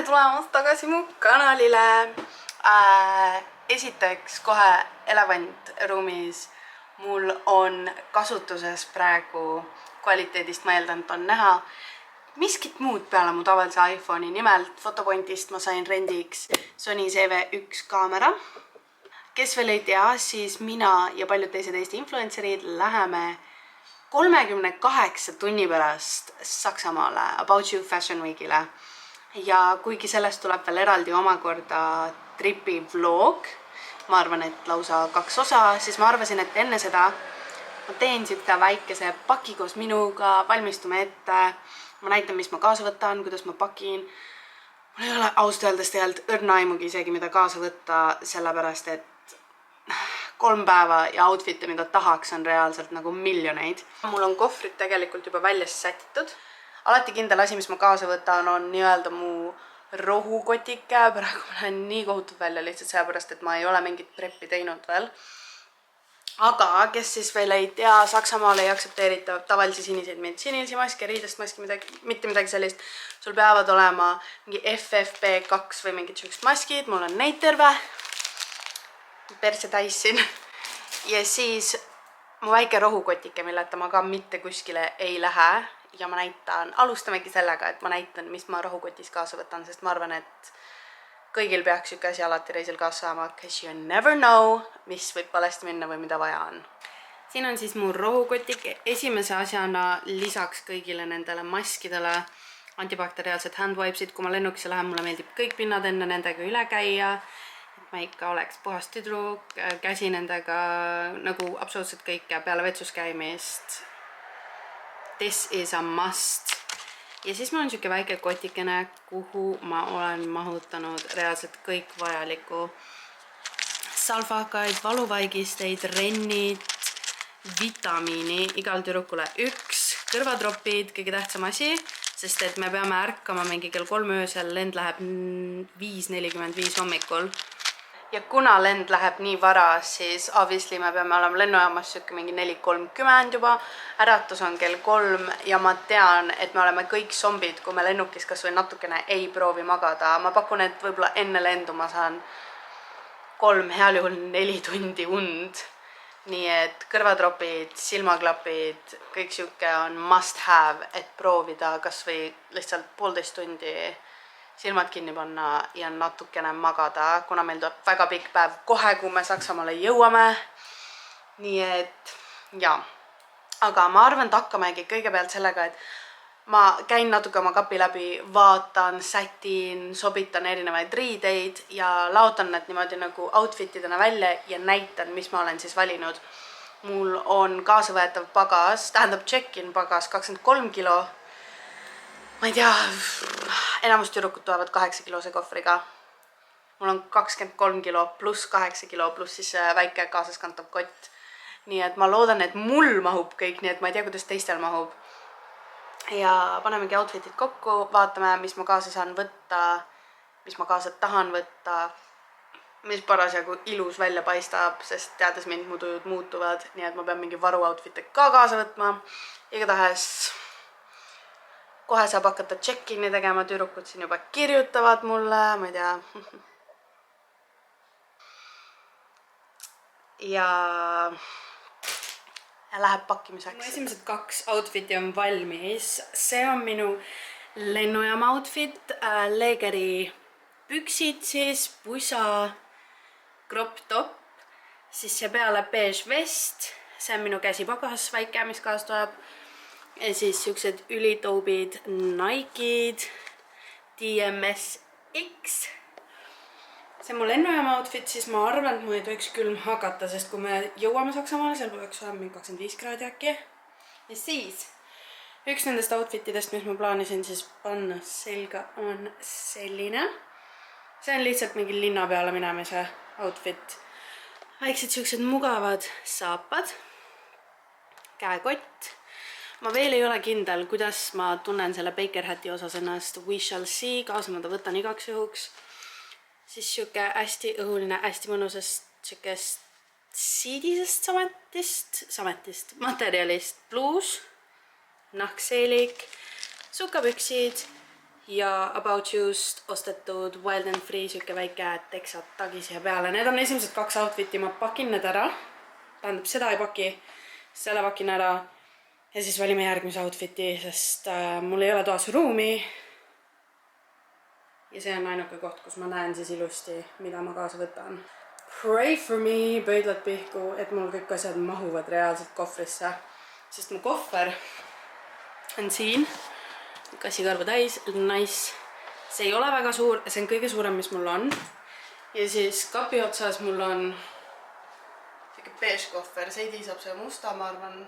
tulemast tagasi mu kanalile. Esiteks kohe elevant ruumis. Mul on kasutuses praegu kvaliteedist ma eeldan, et on näha miskit muud peale mu tavalise iPhone'i. Nimelt Fotopointist ma sain rendiks Sony CV1 kaamera. Kes veel ei tea, siis mina ja paljud teised Eesti influencerid läheme 38 tunni pärast Saksamaale About You Fashion Weekile. Ja kuigi sellest tuleb veel eraldi omakorda tripi vlog, ma arvan, et lausa 2 osa, siis ma arvasin, et enne seda ma teen siuke väikese paki koos minuga, valmistume ette, ma näitan, mis ma kaasa võtan, kuidas ma pakin. Mul ei ole ausalt öeldes tegelikult õrna aimugi isegi, mida kaasa võtta, sellepärast et 3 päeva ja outfit'e, mida tahaks, on reaalselt nagu miljoneid. Mul on kohvrid tegelikult juba välja sätitud. Alati kindel asi, mis ma kaasa võtan, on nii-öelda mu rohukotike. Praegu ma lähen nii kohutult välja lihtsalt sellepärast, et ma ei ole mingit preppi teinud veel. Aga kes siis veel ei tea, Saksamaal ei aktsepteerita tavalisi siniseid meditsiinilisi maske, riidest maski, mitte midagi sellist. Sul peavad olema mingi FFP2 või mingid sellised maskid. Mul on neid terve. Perse täis siin. Ja siis mu väike rohukotike, milleta ma ka mitte kuskile ei lähe. Ja ma näitan, alustamegi sellega, et ma näitan, mis ma rohukotis kaasa võtan, sest ma arvan, et kõigil peaks üks asi alati reisil kaasa saama, because you never know, mis võib valesti minna või mida vaja on. Siin on siis mu rohukotik esimese asjana lisaks kõigile nendele maskidele antibakteriaalsed handwipesid. Kui ma lennukisse lähen, mulle meeldib kõik pinnad enne nendega üle käia, et ma ikka oleks puhas tüdruk, käsi nendega nagu absoluutselt kõike peale vetsus käimist. This is a must. Ja siis mul on siuke väike kotikene, kuhu ma olen mahutanud reaalselt kõik vajaliku. Salvakaid, valuvaigisteid, rennid, vitamiini, igal tüdrukule 1, kõrvatropid, kõige tähtsam asi, sest et me peame ärkama mingi kell 3 öösel, lend läheb 5:45 hommikul. Ja kuna lend läheb nii vara, siis obviously me peame olema lennujaamas siuke mingi 4:30 juba. Äratus on kell 3 ja ma tean, et me oleme kõik zombid, kui me lennukis kas või natukene ei proovi magada. Ma pakun, et võib-olla enne lendu ma saan 3, heal juhul 4 tundi und. Nii et kõrvatropid, silmaklapid, kõik siuke on must have, et proovida kas või lihtsalt 1,5 tundi silmad kinni panna ja natukene magada, kuna meil tuleb väga pikk päev kohe, kui me Saksamaale jõuame. Nii et, jaa. Aga ma arvan, et hakkamegi kõigepealt sellega, et ma käin natuke oma kapi läbi, vaatan, sätin, sobitan erinevaid riideid ja laotan need niimoodi nagu outfitidena välja ja näitan, mis ma olen siis valinud. Mul on kaasavõetav pagas, tähendab check-in pagas 23 kilo. Ma ei tea, enamus tüdrukud tulevad 8 kilose kohvriga. Mul on 23 kilo pluss 8 kilo pluss siis väike kaasaskantav kott. Nii et ma loodan, et mul mahub kõik, nii et ma ei tea, kuidas teistel mahub. Ja panemegi outfitid kokku, vaatame, mis ma kaasa saan võtta, mis ma kaasa tahan võtta, mis parasjagu ilus välja paistab, sest teades mind mu tujud muutuvad, nii et ma pean mingi varu outfite ka kaasa võtma. Igatahes kohe saab hakata check-in'i tegema, tüdrukud siin juba kirjutavad mulle, ma ei tea. Ja läheb pakkimiseks. Mu esimesed 2 outfiti on valmis. See on minu lennujaama outfit, Legeri püksid siis, pusa, crop top, siis see peale beige vest, see on minu käsipagas väike, mis kaas tuleb. Ja siis siuksed ülitoobid, Nike'd, DMS-X. See on mu lennujaama outfit, siis ma arvan, et mu ei tohiks külm hakata, sest kui me jõuame Saksamaale, seal peaks olema 25 kraadi äkki. Ja siis üks nendest outfitidest, mis ma plaanisin siis panna selga, on selline. See on lihtsalt mingi linna peale minemise outfit. Väiksed siuksed mugavad saapad, käekott. Ma veel ei ole kindel, kuidas ma tunnen selle Baker Hati osas ennast. We shall see, kaasa ma ta võtan igaks juhuks. Siis siuke hästi õhuline, hästi mõnusast siukest siidisest sametist, materjalist bluus, nahkseelik, sukapüksid ja About You'st ostetud Wild and Free siuke väike teksad tagi siia peale. Need on esimesed 2 outfiti, ma pakin need ära. Tähendab, seda ei paki, selle pakin ära. Ja siis valime järgmise outfiti, sest mul ei ole toas ruumi. Ja see on ainuke koht, kus ma näen siis ilusti, mida ma kaasa võtan. Pray for me, pöidlad pihku, et mul kõik asjad mahuvad reaalselt kohvrisse. Sest mu kohver on siin. Kassikarva täis, nice. See ei ole väga suur, see on kõige suurem, mis mul on. Ja siis kapi otsas mul on siuke beige kohver. Seidi saab see musta, ma arvan,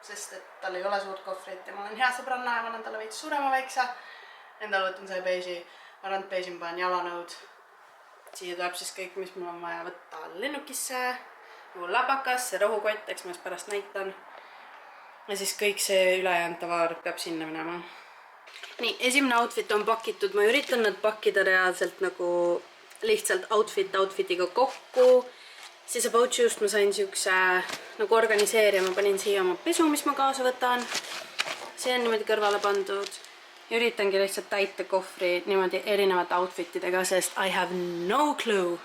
sest et tal ei ole suurt kohvrit ja ma olen hea sõbranna ja ma olen talle veits suurema väikse. Endal võtan see beigi, randbeigi ma panen jalanõud. Siia tuleb siis kõik, mis mul on vaja võtta lennukisse. Nagu läbakas, see rohukott, eks ma siis pärast näitan. Ja siis kõik see ülejäänud tavaar peab sinna minema. Nii, esimene outfit on pakitud. Ma üritan nad pakkida reaalselt nagu lihtsalt outfitiga kokku. Siis About You'st ma sain siukse nagu organiseerija. Ma panin siia oma pesu, mis ma kaasa võtan. See on niimoodi kõrvale pandud. Ja üritangi lihtsalt täita kohvri niimoodi erinevate outfitidega, sest I have no clue,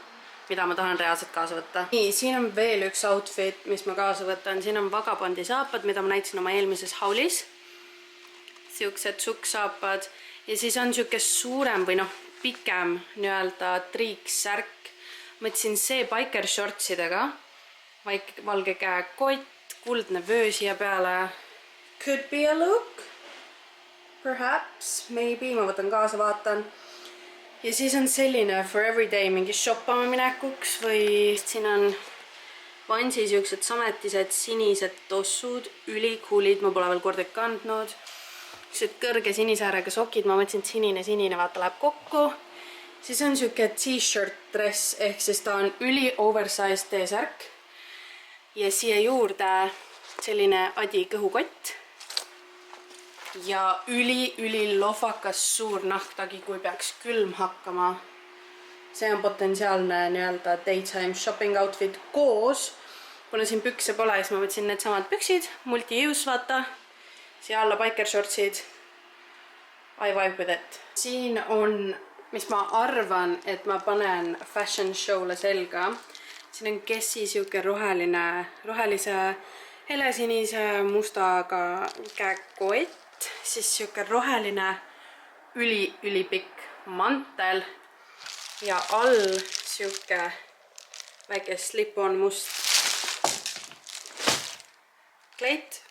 mida ma tahan reaalselt kaasa võtta. Nii, siin on veel üks outfit, mis ma kaasa võtan. Siin on Vagabandi saapad, mida ma näitasin oma eelmises haulis. Siuksed sukksaapad. Ja siis on siuke suurem või pikem nii-öelda triiksärk. Mõtlesin see biker shortsidega. Valge käekott, kuldne vöö siia peale. Could be a look. Perhaps, maybe. Ma võtan kaasa, vaatan. Ja siis on selline for everyday mingi shoppama minekuks või siin on Vansi siuksed sametised sinised tossud, ülikuulid, ma pole veel kordagi kandnud. Siuksed kõrge sinise äärega sokid, ma mõtlesin, et sinine vaata läheb kokku. Siis on siuke t-shirt dress, ehk siis ta on üli oversized T-särk. Ja siia juurde selline Adi kõhukott. Ja üli lofakas suur nahktagi, kui peaks külm hakkama. See on potentsiaalne nii-öelda daytime shopping outfit koos. Kuna siin pükse pole, siis ma võtsin need samad püksid, multi-use vaata. Siia alla biker shortsid. I vibe with it. Siin on, mis ma arvan, et ma panen fashion show'le selga. Siin on Kessi siuke rohelise helesinise mustaga käekott. Siis siuke roheline ülipikk mantel. Ja all siuke väike slip-on must kleit.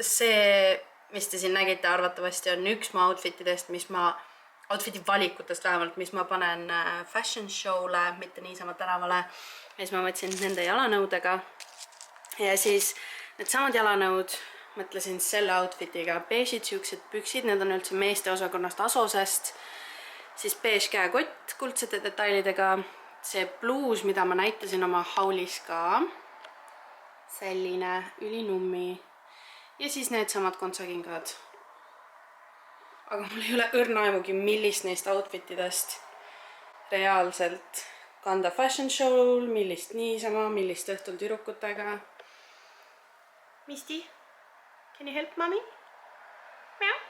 See, mis te siin nägite, arvatavasti on üks mu outfitidest, outfiti valikutest vähemalt, mis ma panen fashion show'le, mitte niisama tänavale. Ja siis ma võtsin nende jalanõudega. Ja siis need samad jalanõud mõtlesin selle outfitiga. Beigid siuksed püksid, need on üldse meeste osakonnast Asosest. Siis beige käekott kuldsete detailidega. See bluus, mida ma näitasin oma haulis ka. Selline ülinummi. Ja siis need samad kontsakingad. Aga mul ei ole õrna aimugi, millist neist outfitidest reaalselt kanda fashion show'l, millist niisama, millist õhtul tüdrukutega. Misti, can you help mommy? Meow?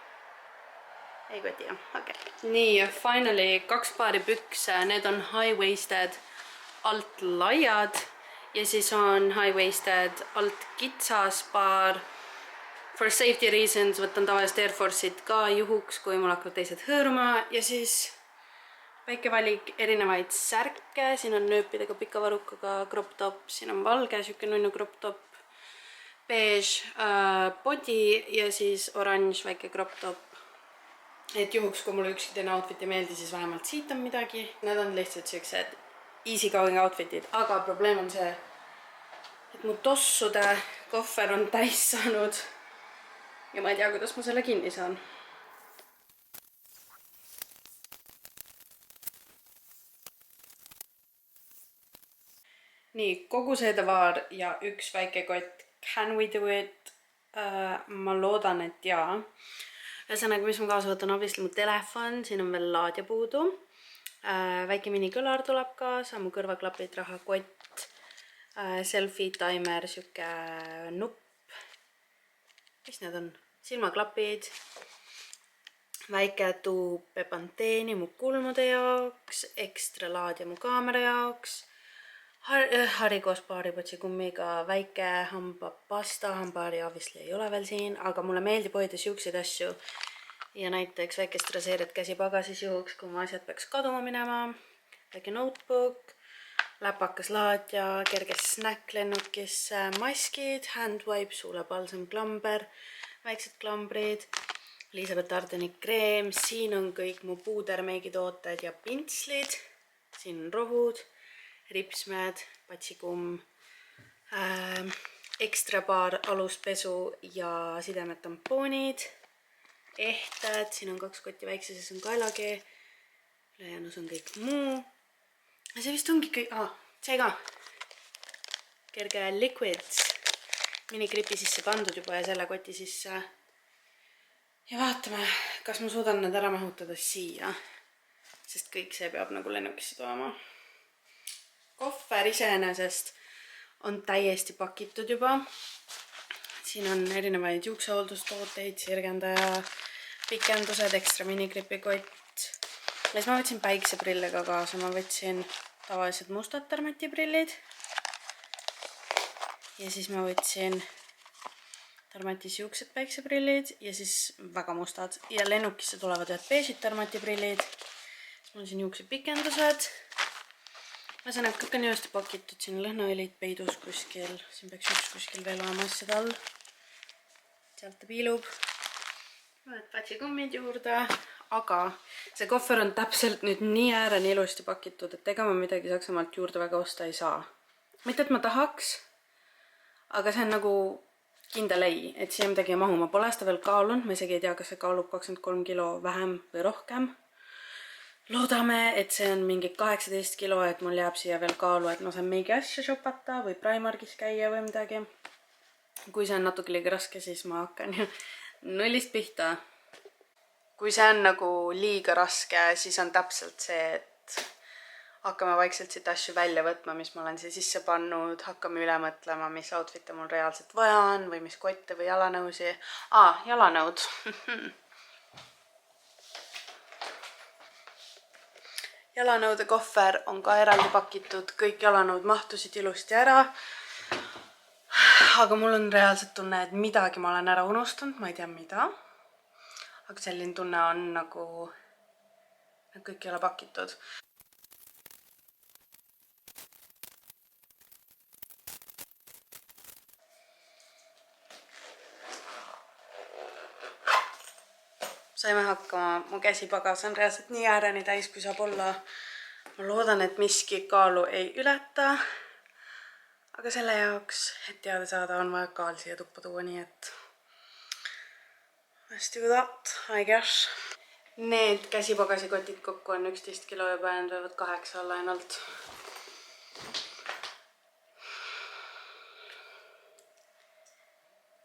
Ei koti jah, okei. Nii, finally 2 paari pükse, need on high-waisted, alt laiad. Ja siis on high-waisted, alt kitsas paar. For safety reasons võtan tavaliselt Air Force'id ka juhuks, kui mul hakkavad teised hõõruma. Ja siis väike valik erinevaid särke. Siin on nööpidega pika varukaga crop top. Siin on valge, siuke nunnu crop top. Beige body ja siis oranž väike crop top. Et juhuks, kui mulle ükski teine outfit ei meeldi, siis vähemalt siit on midagi. Need on lihtsalt siuksed easy going outfitid. Aga probleem on see, et mu tossude kohver on täis saanud. Ja ma ei tea, kuidas ma selle kinni saan. Nii, kogu see tavaar ja üks väike kott. Can we do it? Ma loodan, et jaa. Ühesõnaga, mis ma kaasa võtan, obviously mu telefon. Siin on veel laadja puudu. Väike minikõlar tuleb kaasa. Mu kõrvaklapid, rahakott. Selfie timer, siuke nupp. Mis need on? Silmaklapid. väike tuub Pepanteeni mu kulmude jaoks, ekstra laadja mu kaamera jaoks, Harry koos baaripotsi kummiga, väike hambapasta, hambaharja obviously ei ole veel siin, aga mulle meeldib hoida siukseid asju. Ja näiteks väikest raseerit käsipagasis juhuks, kui mu asjad peaks kaduma minema, väike notebook, läpakas laadja, kerge snäkk lennukisse, maskid, hand wipes, suulepalsam, klamber, väiksed klambrid, Elisabeth Ardeni kreem, siin on kõik mu puudermeigitooted ja pintslid, siin on rohud, ripsmed, patsikumm, ekstra paar aluspesu ja sidemed tampoonid, ehted, siin on 2 kotti väikseses on kaelakee, ülejäänus on kõik muu. Ja see vist ongi kõik, see ka, kerge liquids, minikripi sisse pandud juba ja selle koti sisse. Ja vaatame, kas ma suudan need ära mahutada siia, sest kõik see peab nagu lennukisse tooma. Kohver iseenesest on täiesti pakitud juba. Siin on erinevaid juuksehooldustooteid, sirgendaja, pikendused, ekstra minigripikott. Ja siis ma võtsin päikseprille ka kaasa, ma võtsin tavalised mustad Dermati-prillid. Ja siis ma võtsin Dermati siuksed päikseprillid ja siis väga mustad. Ja lennukisse tulevad ühed beežid Dermati-prillid. Siis mul on siin juuksepikendused. Ühesõnaga, kõik on jõusti pakitud, siin lõhnaõlid peidus kuskil, siin peaks üks kuskil veel olema asjad all. Sealt ta piilub. Võed patsikummid juurde, aga see kohver on täpselt nüüd nii ääreni ilusti pakitud, et ega ma midagi Saksamaalt juurde väga osta ei saa. Mitte, et ma tahaks, aga see on nagu kindel ei, et siia midagi ei mahu. Ma pole seda veel kaalunud, ma isegi ei tea, kas see kaalub 23 kilo vähem või rohkem. Loodame, et see on mingi 18 kilo, et mul jääb siia veel kaalu, et ma saan mingi asja shopata või Primarkis käia või midagi. Kui see on natuke liiga raske, siis ma hakkan ju nullist pihta. Kui see on nagu liiga raske, siis on täpselt see, et hakkame vaikselt siit asju välja võtma, mis ma olen siia sisse pannud, hakkame üle mõtlema, mis outfit'e mul reaalselt vaja on või mis kotte või jalanõusi. Jalanõud. Jalanõude kohver on ka eraldi pakitud, kõik jalanõud mahtusid ilusti ära. Aga mul on reaalselt tunne, et midagi ma olen ära unustanud, ma ei tea mida. Aga selline tunne on nagu kõik ei ole pakitud. Saime hakkama, mu käsipagas on reaalselt nii ääreni täis, kui saab olla. Ma loodan, et miski kaalu ei ületa. Aga selle jaoks, et teada saada, on vaja kaal siia tuppa tuua, nii et let's do that, I guess. Need käsipagasikotid kokku on 11 kilo juba ja need võivad 8 olla ainult.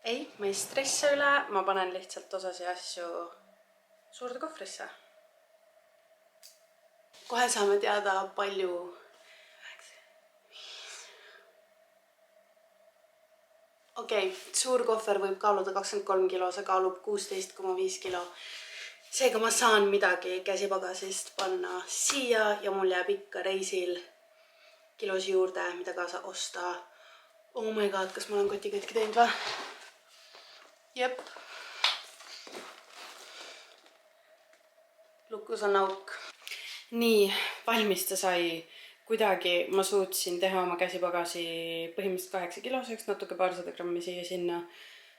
Ei, ma ei stressa üle, ma panen lihtsalt osasi asju suurde kohvrisse. Kohe saame teada palju. Okei, suur kohver võib kaaluda 23 kilo, see kaalub 16,5 kilo. Seega ma saan midagi käsipagasist panna siia ja mul jääb ikka reisil kilosi juurde, mida kaasa osta. Oh my god, kas ma olen kotikõtki teinud või? Jep. Lukus on auk. Nii, valmis ta sai. Kuidagi ma suutsin teha oma käsipagasi põhimõtteliselt 8 kiloseks, natuke paarsada grammi siia sinna.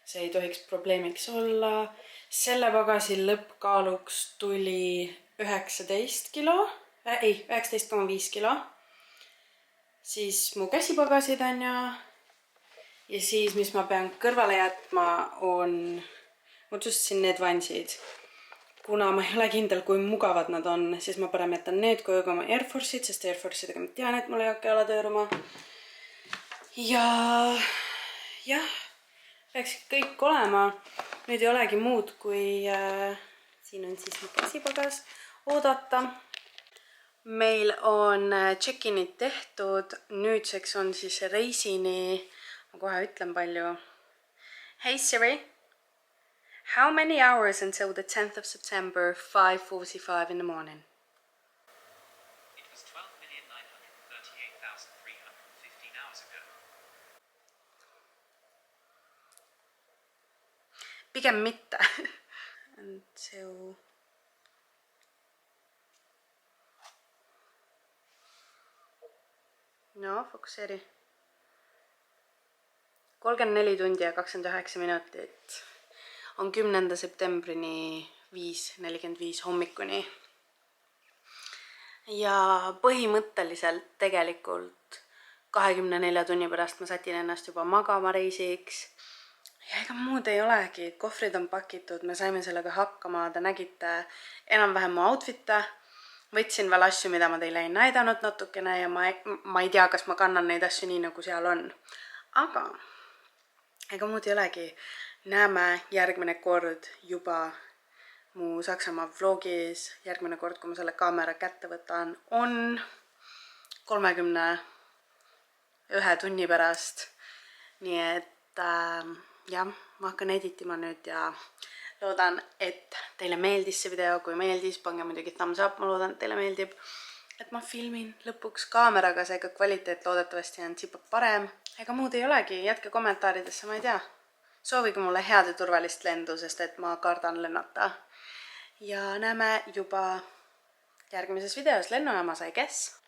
See ei tohiks probleemiks olla. Selle pagasi lõppkaaluks tuli 19 kilo. Ei, 19,5 kilo. Siis mu käsipagasid on ja siis, mis ma pean kõrvale jätma, on... Ma otsustasin need vansid. Kuna ma ei ole kindel, kui mugavad nad on, siis ma parem jätan need kui oma Air Force'id, sest Air Force'idega ma tean, et mul ei hakka jala tõõruma. Ja jah, peaks kõik olema. Nüüd ei olegi muud, kui siin on siis mu käsipagas oodata. Meil on check-inid tehtud. Nüüdseks on siis reisini, ma kohe ütlen palju. Hey Siri, How many hours until the 10th of September, 5:45 in the morning? It was 12,938,315 hours ago. Pigem mitte. Until... No, fokusseeri. 34 tundi ja 29 minutit on 10. septembrini 5:45 hommikuni. Ja põhimõtteliselt tegelikult 24 tunni pärast ma sätin ennast juba magama reisiks. Ja ega muud ei olegi, kohvrid on pakitud, me saime sellega hakkama, te nägite enam-vähem mu outfit'e. Võtsin veel asju, mida ma teile ei näidanud natukene ja ma ei tea, kas ma kannan neid asju nii, nagu seal on. Aga ega muud ei olegi. Näeme järgmine kord juba mu Saksamaa vlogis. Järgmine kord, kui ma selle kaamera kätte võtan, on 31 tunni pärast. Nii et jah, ma hakkan editima nüüd ja loodan, et teile meeldis see video. Kui meeldis, pange muidugi thumbs up, ma loodan, et teile meeldib. Et ma filmin lõpuks kaameraga, seega kvaliteet loodetavasti on tsipa parem. Ega muud ei olegi, jätke kommentaaridesse, ma ei tea. Soovige mulle head ja turvalist lendu, sest et ma kardan lennata. Ja näeme juba järgmises videos lennujaamas, I guess.